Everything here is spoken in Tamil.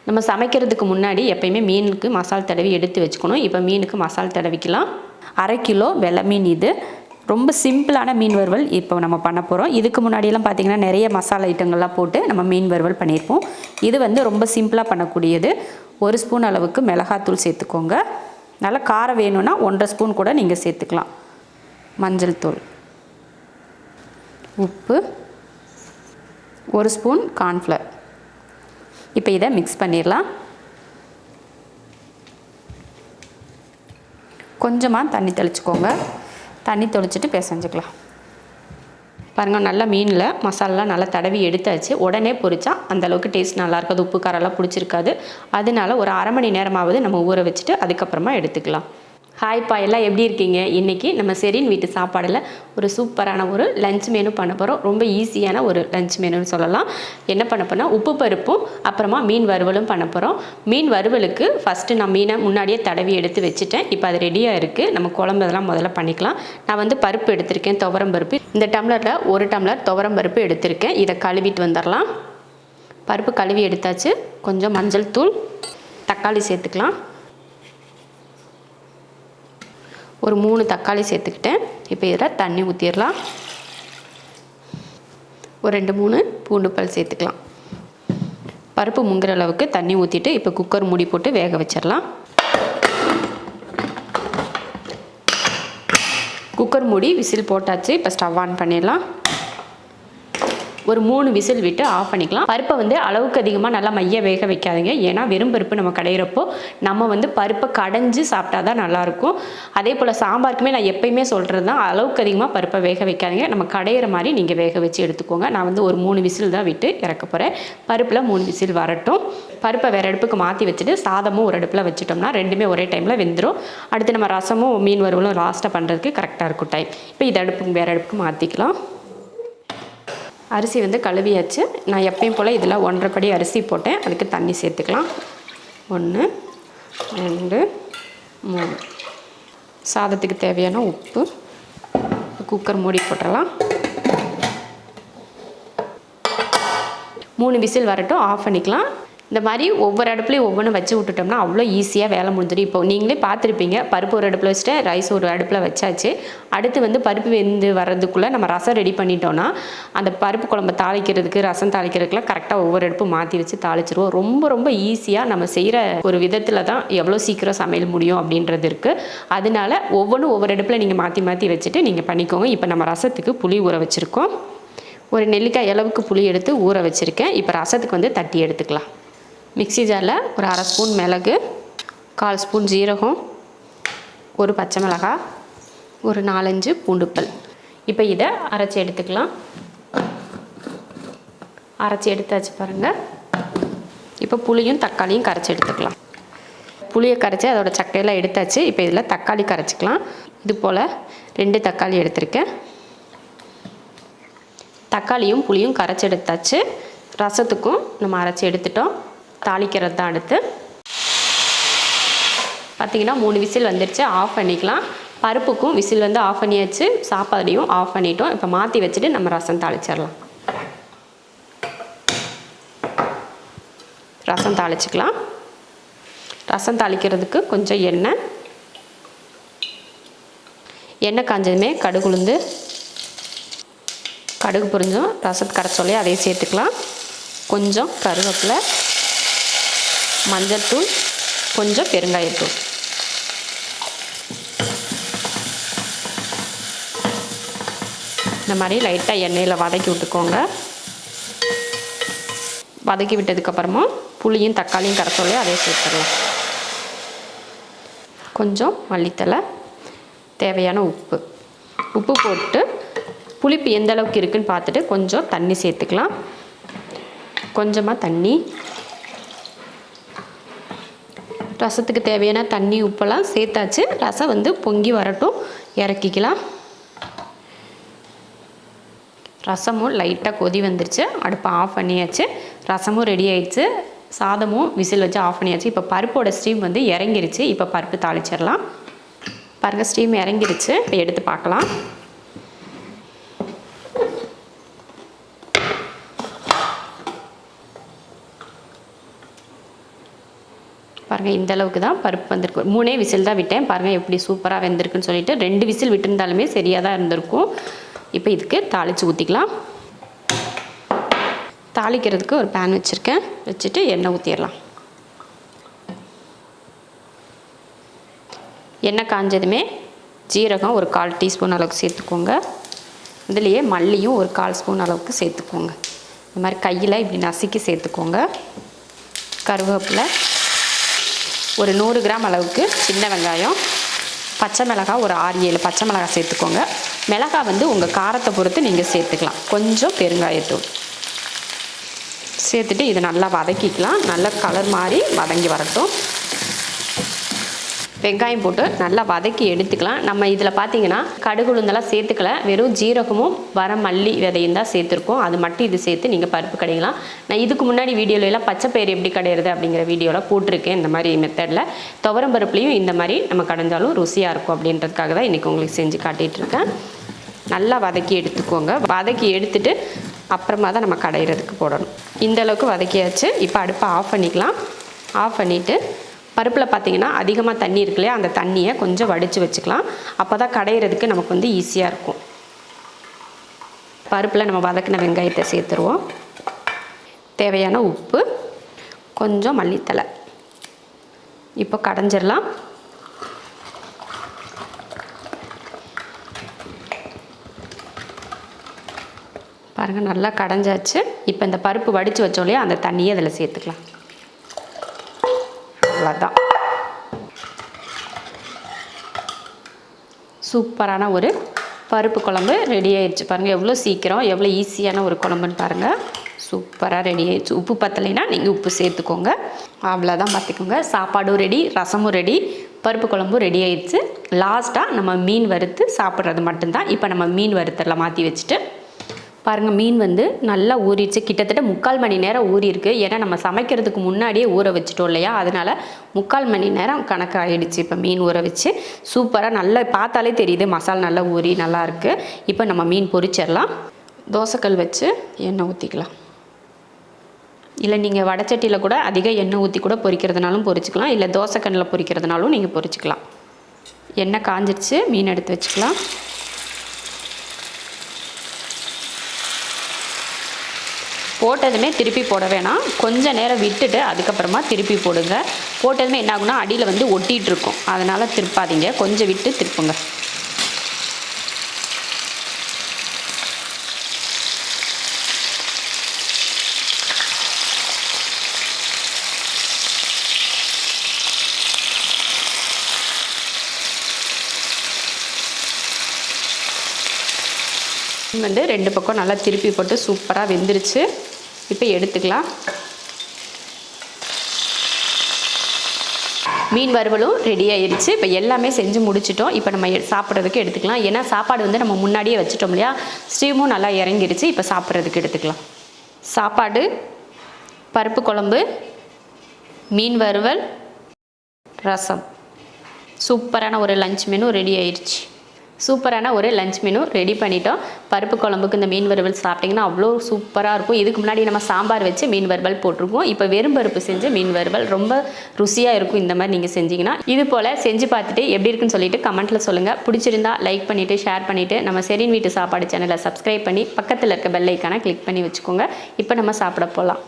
நம்ம சமைக்கிறதுக்கு முன்னாடி எப்பயுமே மீனுக்கு மசால் தடவி எடுத்து வச்சுக்கணும். இப்போ மீனுக்கு மசால் தடவிக்கலாம். 1/2 கிலோ வெள்ளை மீன் இது. ரொம்ப சிம்பிளான மீன் வறுவல் இப்போ நம்ம பண்ண போகிறோம். இதுக்கு முன்னாடியெல்லாம் பார்த்திங்கன்னா நிறைய மசாலா ஐட்டங்கள்லாம் போட்டு நம்ம மீன் வறுவல் பண்ணியிருப்போம். இது வந்து ரொம்ப சிம்பிளாக பண்ணக்கூடியது. 1 ஸ்பூன் அளவுக்கு மிளகாத்தூள் சேர்த்துக்கோங்க. நல்லா காரம் வேணும்னா 1.5 ஸ்பூன் கூட நீங்கள் சேர்த்துக்கலாம். மஞ்சள் தூள், உப்பு, 1 ஸ்பூன் கார்ன்ஃப்ளவர். இப்போ இதை மிக்ஸ் பண்ணிடலாம். கொஞ்சமாக தண்ணி தெளிச்சுக்கோங்க. தண்ணி தெளிச்சிட்டு பிசைஞ்சுக்கலாம். பாருங்கள், நல்லா மீனில் மசாலாலாம் நல்லா தடவி எடுத்தாச்சு. உடனே பொரிச்சா அந்தளவுக்கு டேஸ்ட் நல்லாயிருக்காது, உப்பு காரெல்லாம் பிடிச்சிருக்காது. அதனால ஒரு 1/2 மணி நேரமாவது நம்ம ஊற வச்சுட்டு அதுக்கப்புறமா எடுத்துக்கலாம். ஹாய்ப்பா, எல்லாம் எப்படி இருக்கீங்க? இன்றைக்கி நம்ம செரின் வீட்டு சாப்பாடில் ஒரு சூப்பரான ஒரு லஞ்ச் மெனு பண்ண போகிறோம். ரொம்ப ஈஸியான ஒரு லஞ்ச் மெனுன்னு சொல்லலாம். என்ன பண்ண போனால் உப்பு பருப்பும் அப்புறமா மீன் வறுவலும் பண்ண போகிறோம். மீன் வறுவலுக்கு ஃபஸ்ட்டு நான் மீனை முன்னாடியே தடவி எடுத்து வச்சுட்டேன். இப்போ அது ரெடியாக இருக்குது. நம்ம குழம்புலாம் முதல்ல பண்ணிக்கலாம். நான் வந்து பருப்பு எடுத்திருக்கேன், துவரம் பருப்பு. இந்த டம்ளரில் 1 டம்ளர் துவரம் பருப்பு எடுத்திருக்கேன். இதை கழுவிட்டு வந்துடலாம். பருப்பு கழுவி எடுத்தாச்சு. கொஞ்சம் மஞ்சள் தூள், தக்காளி சேர்த்துக்கலாம். ஒரு 3 தக்காளி சேர்த்துக்கிட்டேன். இப்போ இதில் தண்ணி ஊற்றிடலாம். ஒரு 2-3 பூண்டு பல் சேர்த்துக்கலாம். பருப்பு முங்குற அளவுக்கு தண்ணி ஊற்றிட்டு இப்போ குக்கர் மூடி போட்டு வேக வச்சிடலாம். குக்கர் மூடி விசில் போட்டாச்சு. இப்போ ஸ்டவ் ஆன் பண்ணிடலாம். ஒரு 3 விசில் விட்டு ஆஃப் பண்ணிக்கலாம். பருப்பை வந்து அளவுக்கு அதிகமாக நல்லா மைய வேக வைக்காதீங்க. ஏன்னா வெறும் பருப்பு நம்ம கடையிறப்போ நம்ம வந்து பருப்பை கடைஞ்சி சாப்பிட்டா தான் நல்லாயிருக்கும். அதே போல் சாம்பாருக்குமே நான் எப்பயுமே சொல்கிறது தான், அளவுக்கு அதிகமாக பருப்பை வேக வைக்காதீங்க. நம்ம கடையிற மாதிரி நீங்கள் வேக வச்சு எடுத்துக்கோங்க. நான் வந்து ஒரு 3 விசில் தான் விட்டு இறக்க போகிறேன். பருப்பில் 3 விசில் வரட்டும். பருப்பை வேறு அடுப்புக்கு மாற்றி வச்சுட்டு சாதமும் ஒரு அடுப்பில் வச்சுட்டோம்னா ரெண்டுமே ஒரே டைமில் வெந்துடும். அடுத்து நம்ம ரசமும் மீன் வறுவலும் லாஸ்ட்டாக பண்ணுறதுக்கு கரெக்டாக இருக்கும் டைம். இப்போ இது அடுப்புக்கு வேறு அடுப்புக்கு மாற்றிக்கலாம். அரிசி வந்து கழுவியாச்சு. நான் எப்பயும் போல் இதில் 1.5 படி அரிசி போட்டேன். அதுக்கு தண்ணி சேர்த்துக்கலாம். 1, 2, 3. சாதத்துக்கு தேவையான உப்பு. குக்கர் மூடி போட்டுடலாம். 3 விசில் வரட்டும், ஆஃப் பண்ணிக்கலாம். இந்த மாதிரி ஒவ்வொரு அடுப்புலையும் ஒவ்வொன்று வச்சு விட்டுட்டோம்னா அவ்வளோ ஈஸியாக வேலை முடிஞ்சிடும். இப்போ நீங்களே பார்த்துருப்பீங்க, பருப்பு ஒரு அடுப்பில் வச்சுட்டு ரைஸ் ஒரு அடுப்பில் வச்சாச்சு. அடுத்து வந்து பருப்பு வெந்து வர்றதுக்குள்ளே நம்ம ரசம் ரெடி பண்ணிட்டோன்னா அந்த பருப்பு குழம்பு தாளிக்கிறதுக்கு, ரசம் தாளிக்கிறதுக்குலாம் கரெக்டாக ஒவ்வொரு அடுப்பு மாற்றி வச்சு தாளிச்சிருவோம். ரொம்ப ரொம்ப ஈஸியாக நம்ம செய்கிற ஒரு விதத்தில் தான் எவ்வளோ சீக்கிரம் சமையல் முடியும் அப்படின்றது இருக்குது. அதனால ஒவ்வொன்றும் ஒவ்வொரு அடுப்பில் நீங்கள் மாற்றி மாற்றி வச்சுட்டு நீங்கள் பண்ணிக்கோங்க. இப்போ நம்ம ரசத்துக்கு புளி ஊற வச்சுருக்கோம். ஒரு நெல்லிக்காய் அளவுக்கு புளி எடுத்து ஊற வச்சுருக்கேன். இப்போ ரசத்துக்கு வந்து தட்டி எடுத்துக்கலாம். மிக்ஸி ஜாரில் ஒரு 1/2 ஸ்பூன் மிளகு, 1/4 ஸ்பூன் ஜீரகம், ஒரு பச்சை மிளகாய், ஒரு 4-5 பூண்டு பல். இப்போ இதை அரைச்சி எடுத்துக்கலாம். அரைச்சி எடுத்தாச்சு பாருங்கள். இப்போ புளியும் தக்காளியும் கரைச்சி எடுத்துக்கலாம். புளியை கரைச்சி அதோட சக்கையெல்லாம் எடுத்தாச்சு. இப்போ இதில் தக்காளி கரைச்சிக்கலாம். இது போல் 2 தக்காளி எடுத்திருக்கேன். தக்காளியும் புளியும் கரைச்சி எடுத்தாச்சு. ரசத்துக்கும் நம்ம அரைச்சி எடுத்துட்டோம். தாளிக்கிறது தான் அடுத்து. பார்த்திங்கன்னா 3 விசில் வந்துடுச்சு. ஆஃப் பண்ணிக்கலாம். பருப்புக்கும் விசில் வந்து ஆஃப் பண்ணியாச்சு. சாப்பாடையும் ஆஃப் பண்ணிட்டோம். இப்போ மாற்றி வச்சுட்டு நம்ம ரசம் தாளிச்சிடலாம். ரசம் தாளிச்சிக்கலாம். ரசம் தாளிக்கிறதுக்கு கொஞ்சம் எண்ணெய் காஞ்சதுமே கடுகு உளுந்து, கடுகு பொரிஞ்சும் ரசத்து கரைச்சோலே அதையும் சேர்த்துக்கலாம். கொஞ்சம் கருவேப்பிலை, மஞ்சள்தூள், கொஞ்சம் பெருங்காயத்தூள். இந்த மாதிரி லைட்டாக எண்ணெயில் வதக்கி விட்டுக்கோங்க. வதக்கி விட்டதுக்கப்புறமா புளியும் தக்காளியும் கரைச்சோலே அதையும் சேர்த்துடலாம். கொஞ்சம் மல்லித்தலை, தேவையான உப்பு போட்டு புளிப்பு எந்த அளவுக்கு இருக்குதுன்னு பார்த்துட்டு கொஞ்சம் தண்ணி சேர்த்துக்கலாம். கொஞ்சமாக தண்ணி. ரசத்துக்கு தேவையான தண்ணி உப்பெல்லாம் சேர்த்தாச்சு. ரசம் வந்து பொங்கி வரட்டும், இறக்கிக்கலாம். ரசமும் லைட்டாக கொதி வந்துருச்சு. அடுப்பை ஆஃப் பண்ணியாச்சு. ரசமும் ரெடி ஆயிடுச்சு. சாதமும் விசில் வச்சு ஆஃப் பண்ணியாச்சு. இப்போ பருப்போட ஸ்டீம் வந்து இறங்கிருச்சு. இப்போ பருப்பு தாளிச்சிடலாம். பாருங்கள், ஸ்டீம் இறங்கிருச்சு. இப்போ எடுத்து பார்க்கலாம். பாருங்கள் இந்த அளவுக்கு தான் பருப்பு வந்திருக்கு. 3 விசில் தான் விட்டேன். பாருங்கள் எப்படி சூப்பராக வெந்திருக்குன்னு சொல்லிட்டு 2 விசில் விட்டுருந்தாலுமே சரியாக தான் இருந்திருக்கும். இப்போ இதுக்கு தாளித்து ஊற்றிக்கலாம். தாளிக்கிறதுக்கு ஒரு பேன் வச்சுருக்கேன். வச்சுட்டு எண்ணெய் ஊற்றிடலாம். எண்ணெய் காஞ்சதுமே ஜீரகம் ஒரு 1/4 டீஸ்பூன் அளவுக்கு சேர்த்துக்கோங்க. இதுலேயே மல்லியும் ஒரு 1/4 ஸ்பூன் அளவுக்கு சேர்த்துக்கோங்க. இந்த மாதிரி கையில் இப்படி நசுக்கி சேர்த்துக்கோங்க. கருவேப்பிலை, ஒரு 100 கிராம் அளவுக்கு சின்ன வெங்காயம், பச்சை மிளகாய் ஒரு 6-7 பச்சை மிளகாய் சேர்த்துக்கோங்க. மிளகாய் வந்து உங்கள் காரத்தை பொறுத்து நீங்கள் சேர்த்துக்கலாம். கொஞ்சம் பெருங்காயத்தூள் சேர்த்துட்டு இதை நல்லா வதக்கிக்கலாம். நல்லா கலர் மாதிரி வதங்கி வரட்டும். வெங்காயம் போட்டு நல்லா வதக்கி எடுத்துக்கலாம். நம்ம இதில் பார்த்தீங்கன்னா கடுகு உளுந்தெல்லாம் சேர்த்துக்கல, வெறும் ஜீரகமும் வர மல்லி விதையும் தான் சேர்த்துருக்கோம். அது மட்டும் இது சேர்த்து நீங்கள் பருப்பு கடையலாம். நான் இதுக்கு முன்னாடி வீடியோலாம் பச்சைப்பயிறு எப்படி கடையிறது அப்படிங்கிற வீடியோவில் போட்டிருக்கேன். இந்த மாதிரி மெத்தடில் துவரம் பருப்புலையும் இந்த மாதிரி நம்ம கடைஞ்சாலும் ருசியாக இருக்கும் அப்படின்றதுக்காக தான் இன்றைக்கி உங்களுக்கு செஞ்சு காட்டிகிட்ருக்கேன். நல்லா வதக்கி எடுத்துக்கோங்க. வதக்கி எடுத்துட்டு அப்புறமா தான் நம்ம கடையிறதுக்கு போடணும். இந்த அளவுக்கு வதக்கியாச்சு. இப்போ அடுப்பை ஆஃப் பண்ணிக்கலாம். ஆஃப் பண்ணிவிட்டு பருப்பில் பார்த்திங்கன்னா அதிகமாக தண்ணி இருக்கு இல்லையா, அந்த தண்ணியை கொஞ்சம் வடித்து வச்சுக்கலாம். அப்போ தான் கடையிறதுக்கு நமக்கு வந்து ஈஸியாக இருக்கும். பருப்பில் நம்ம வதக்கின வெங்காயத்தை சேர்த்துருவோம். தேவையான உப்பு, கொஞ்சம் மல்லித்தலை. இப்போ கடைஞ்சிடலாம். பாருங்கள் நல்லா கடைஞ்சாச்சு. இப்போ இந்த பருப்பு வடித்து வச்சோம் இல்லையா, அந்த தண்ணியை அதில் சேர்த்துக்கலாம். அவ்வளோதான். சூப்பரான ஒரு பருப்பு குழம்பு ரெடி ஆயிடுச்சு. பாருங்கள் எவ்வளோ சீக்கிரம், எவ்வளோ ஈஸியான ஒரு குழம்புன்னு பாருங்கள். சூப்பராக ரெடி ஆயிடுச்சு. உப்பு பத்தலைன்னா நீங்கள் உப்பு சேர்த்துக்கோங்க. அவ்வளோதான், பார்த்துக்கோங்க. சாப்பாடும் ரெடி, ரசமும் ரெடி, பருப்பு குழம்பும் ரெடி ஆயிடுச்சு. லாஸ்ட்டாக நம்ம மீன் வறுத்து சாப்பிட்றது மட்டும்தான். இப்போ நம்ம மீன் வறுத்தரில் மாற்றி வச்சுட்டு பாருங்கள், மீன் வந்து நல்லா ஊறிடுச்சு. கிட்டத்தட்ட 3/4 மணி நேரம் ஊறிருக்கு. ஏன்னா நம்ம சமைக்கிறதுக்கு முன்னாடியே ஊற வச்சுட்டோம் இல்லையா, அதனால் 3/4 மணி நேரம் கணக்கு ஆகிடுச்சு. இப்போ மீன் ஊற வச்சு சூப்பராக நல்லா பார்த்தாலே தெரியுது மசாலா நல்லா ஊறி நல்லாயிருக்கு. இப்போ நம்ம மீன் பொரிச்சிடலாம். தோசைக்கல் வச்சு எண்ணெய் ஊற்றிக்கலாம். இல்லை நீங்கள் வடச்சட்டியில் கூட அதிக எண்ணெய் ஊற்றி கூட பொரிக்கிறதுனாலும் பொரிச்சிக்கலாம். இல்லை தோசைக்கல்லில் பொரிக்கிறதுனாலும் நீங்கள் பொரிச்சிக்கலாம். எண்ணெய் காஞ்சிடுச்சு. மீன் எடுத்து வச்சுக்கலாம். போட்டதுமே திருப்பி போட வேணாம். கொஞ்சம் நேரம் விட்டுட்டு அதுக்கப்புறமா திருப்பி போடுங்க. போட்டதுமே என்ன ஆகுனா அடியில் வந்து ஒட்டிகிட்டு இருக்கும். அதனால் திருப்பாதீங்க, கொஞ்சம் விட்டு திருப்புங்க. வந்து 2 பக்கம் நல்லா திருப்பி போட்டு சூப்பராக வெந்துருச்சு. இப்போ எடுத்துக்கலாம். மீன் வறுவலும் ரெடி ஆயிடுச்சு. இப்போ எல்லாமே செஞ்சு முடிச்சிட்டோம். இப்போ நம்ம சாப்பிட்றதுக்கு எடுத்துக்கலாம். ஏன்னா சாப்பாடு வந்து நம்ம முன்னாடியே வச்சுட்டோம் இல்லையா, ஸ்டீமும் நல்லா இறங்கிடுச்சு. இப்போ சாப்பிட்றதுக்கு எடுத்துக்கலாம். சாப்பாடு, பருப்பு குழம்பு, மீன் வறுவல், ரசம், சூப்பரான ஒரு லஞ்ச் மெனு ரெடி ஆயிடுச்சு. சூப்பரான ஒரு லஞ்ச் மெனு ரெடி பண்ணிட்டோம். பருப்பு குழம்புக்கு இந்த மீன் வறுவல் சாப்பிட்டிங்கன்னா அவ்வளோ சூப்பராக இருக்கும். இதுக்கு முன்னாடி நம்ம சாம்பார் வச்சு மீன் வறுவல் போட்டிருக்கோம். இப்போ வெறும் பருப்பு செஞ்சு மீன் வறுவல் ரொம்ப ருசியாக இருக்கும். இந்த மாதிரி நீங்கள் செஞ்சிங்கன்னா இது போல் செஞ்சு பார்த்துட்டு எப்படி இருக்குன்னு சொல்லிட்டு கமெண்ட்டில் சொல்லுங்கள். பிடிச்சிருந்தா லைக் பண்ணிவிட்டு ஷேர் பண்ணிவிட்டு நம்ம செரின் வீட்டு சாப்பாடு சேனலை சப்ஸ்கிரைப் பண்ணி பக்கத்தில் இருக்க பெல் ஐக்கானை கிளிக் பண்ணி வச்சுக்கோங்க. இப்போ நம்ம சாப்பிட போகலாம்.